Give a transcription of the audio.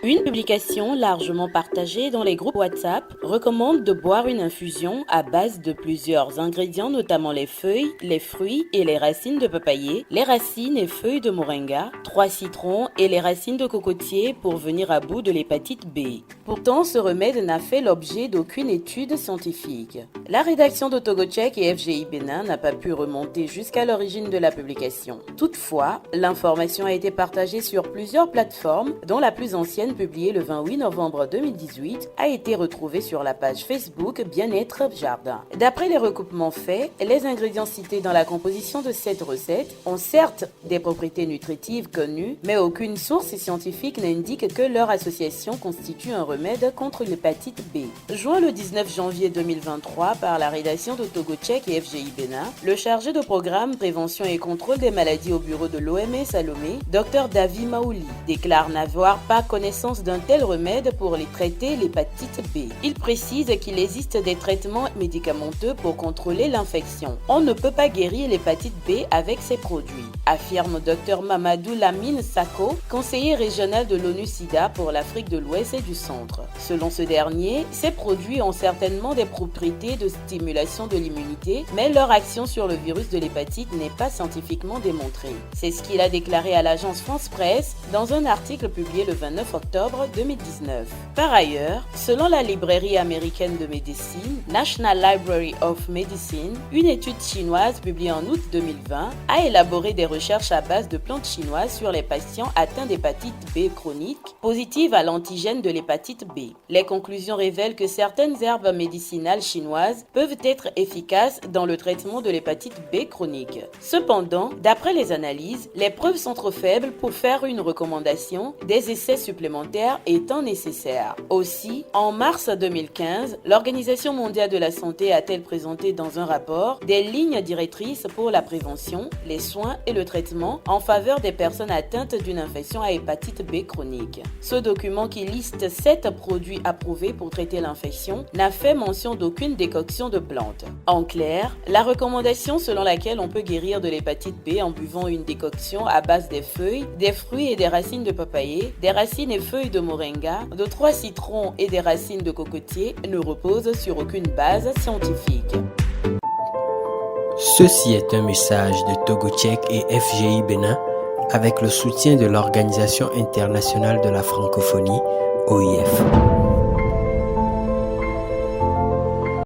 Une publication largement partagée dans les groupes WhatsApp recommande de boire une infusion à base de plusieurs ingrédients, notamment les feuilles, les fruits et les racines de papayer, les racines et feuilles de moringa, 3 citrons et les racines de cocotier pour venir à bout de l'hépatite B. Pourtant, ce remède n'a fait l'objet d'aucune étude scientifique. La rédaction de Togocheck et FGI Bénin n'a pas pu remonter jusqu'à l'origine de la publication. Toutefois, l'information a été partagée sur plusieurs plateformes, dont la plus ancienne, publiée le 28 novembre 2018, a été retrouvée sur la page Facebook Bien-être Jardin. D'après les recoupements faits, les ingrédients cités dans la composition de cette recette ont certes des propriétés nutritives connues, mais aucune source scientifique n'indique que leur association constitue un remède contre l'hépatite B. Joint le 19 janvier 2023 par la rédaction de Togocheck et FGI Bénin, le chargé de programme prévention et contrôle des maladies au bureau de l'OMS à Lomé, Dr David Maouli, déclare n'avoir pas connaissance d'un tel remède pour traiter l'hépatite B. Il précise qu'il existe des traitements médicamenteux pour contrôler l'infection. On ne peut pas guérir l'hépatite B avec ces produits, affirme Dr Mamadou Lamine Sako, conseiller régional de l'ONU-SIDA pour l'Afrique de l'Ouest et du Centre. Selon ce dernier, ces produits ont certainement des propriétés de stimulation de l'immunité, mais leur action sur le virus de l'hépatite n'est pas scientifiquement démontrée. C'est ce qu'il a déclaré à l'agence France Presse dans un article publié le 29 octobre 2019. Par ailleurs, selon la librairie américaine de médecine, National Library of Medicine, une étude chinoise publiée en août 2020 a élaboré des recherches à base de plantes chinoises sur les patients atteints d'hépatite B chronique, positive à l'antigène de l'hépatite B. Les conclusions révèlent que certaines herbes médicinales chinoises peuvent être efficaces dans le traitement de l'hépatite B chronique. Cependant, d'après les analyses, les preuves sont trop faibles pour faire une recommandation, des essais supplémentaires étant nécessaires. Aussi, en mars 2015, l'Organisation mondiale de la santé a-t-elle présenté dans un rapport des lignes directrices pour la prévention, les soins et le traitement en faveur des personnes atteintes d'une infection à hépatite B chronique. Ce document, qui liste 7 produits approuvés pour traiter l'infection, n'a fait mention d'aucune décoction de plantes. En clair, la recommandation selon laquelle on peut guérir de l'hépatite B en buvant une décoction à base des feuilles, des fruits et des racines de papayer, des racines et feuilles de moringa, de 3 citrons et des racines de cocotier ne repose sur aucune base scientifique. Ceci est un message de Togocheck et FGI Bénin avec le soutien de l'Organisation internationale de la francophonie, OIF.